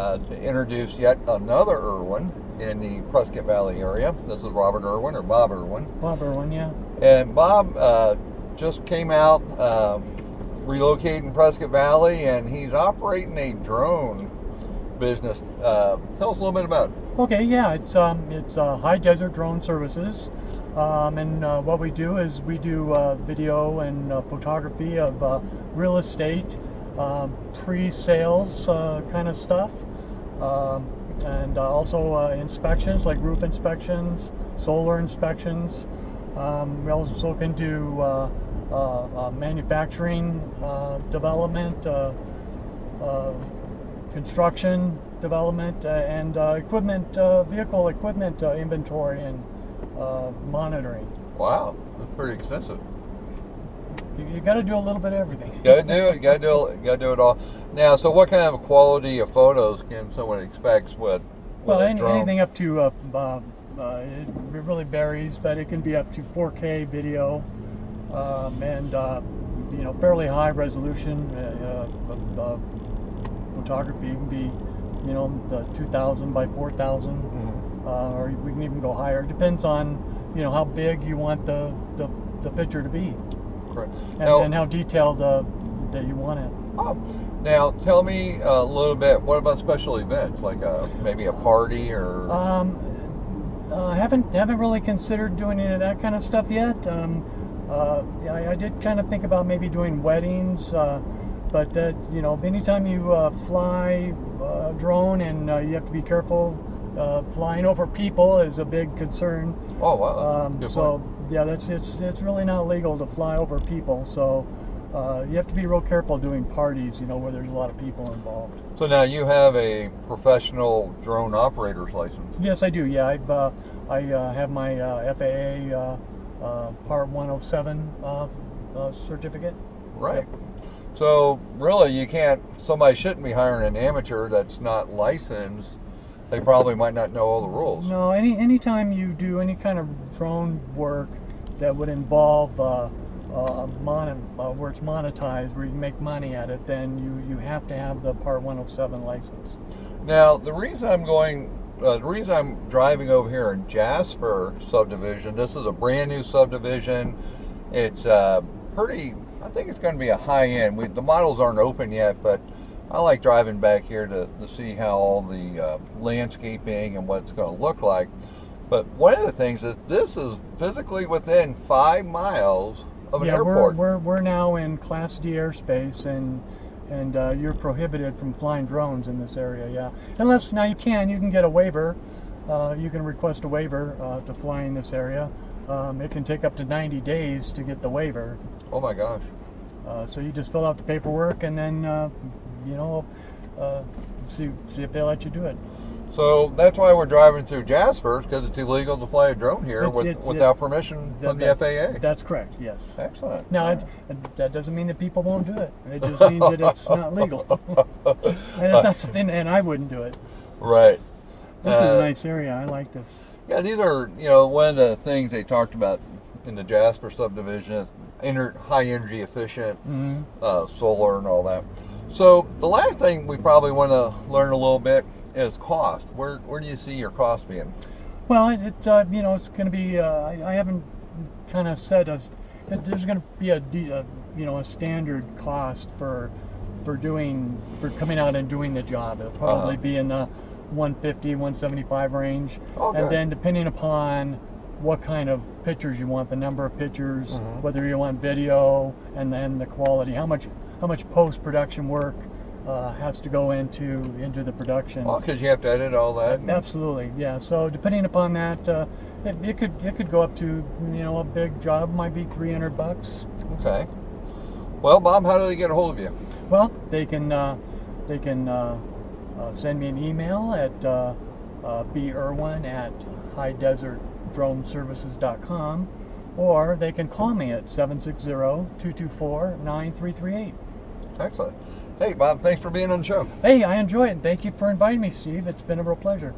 to introduce yet another Irwin in the Prescott Valley area. This is Robert Irwin, or Bob Irwin. Bob Irwin, yeah. And Bob just came out, relocating Prescott Valley, and he's operating a drone business. Tell us a little bit about it. Okay, yeah, it's High Desert Drone Services, and what we do is we do video and photography of real estate, pre-sales kind of stuff, and also inspections like roof inspections, solar inspections. We also can do manufacturing development, construction development, and vehicle equipment inventory and monitoring. Wow, that's pretty extensive. You got to do a little bit of everything. Got to do it. Got to do it all. Now, so what kind of quality of photos can someone expect with a drone? Anything up to it really varies, but it can be up to 4K video, and fairly high resolution photography. It can be the 2000 by 4000, or we can even go higher. It depends on how big you want the picture to be. Correct. And how detailed that you want it. Oh, now tell me a little bit. What about special events, like maybe a party or? Haven't really considered doing any of that kind of stuff yet. I did kind of think about maybe doing weddings, but anytime you fly a drone and you have to be careful, flying over people is a big concern. Oh wow! Good So point. yeah, it's really not legal to fly over people. So you have to be real careful doing parties, where there's a lot of people involved. So now you have a professional drone operator's license. Yes, I do. Yeah, I have my FAA Part 107 certificate. Right. Yep. So really, somebody shouldn't be hiring an amateur that's not licensed. They probably might not know all the rules. No, anytime you do any kind of drone work that would involve where it's monetized, where you make money at it, then you have to have the Part 107 license. Now, the reason I'm driving over here in Jasper subdivision, this is a brand new subdivision. It's I think it's going to be a high end. The models aren't open yet, but I like driving back here to see how all the landscaping and what it's going to look like. But one of the things is this is physically within 5 miles of an airport. We're now in Class D airspace, and you're prohibited from flying drones in this area. Yeah, unless now you can get a waiver. You can request a waiver to fly in this area. It can take up to 90 days to get the waiver. Oh my gosh! So you just fill out the paperwork and then see if they let you do it. So that's why we're driving through Jasper, because it's illegal to fly a drone here without permission from the FAA. That's correct, yes. Excellent. Now, that doesn't mean that people won't do it. It just means that it's not legal. And it's not something, and I wouldn't do it. Right. This is a nice area. I like this. Yeah, these are, one of the things they talked about in the Jasper subdivision, high energy efficient, solar and all that. So the last thing we probably want to learn a little bit is cost. Where do you see your cost being? Well, it's going to be. I haven't kind of said there's going to be a standard cost for coming out and doing the job. It'll probably be in the 150, 175 range, and then depending upon what kind of pictures you want, the number of pictures, whether you want video, and then the quality, how much post-production work has to go into the production. Well, because you have to edit all that. Absolutely, yeah. So depending upon that, it could go up to a big job might be $300. Okay. Well, Bob, how do they get a hold of you? Well, they can send me an email at birwin@highdesertdroneservices.com, or they can call me at 760-224-9338. Excellent. Hey, Bob, thanks for being on the show. Hey, I enjoy it. Thank you for inviting me, Steve. It's been a real pleasure.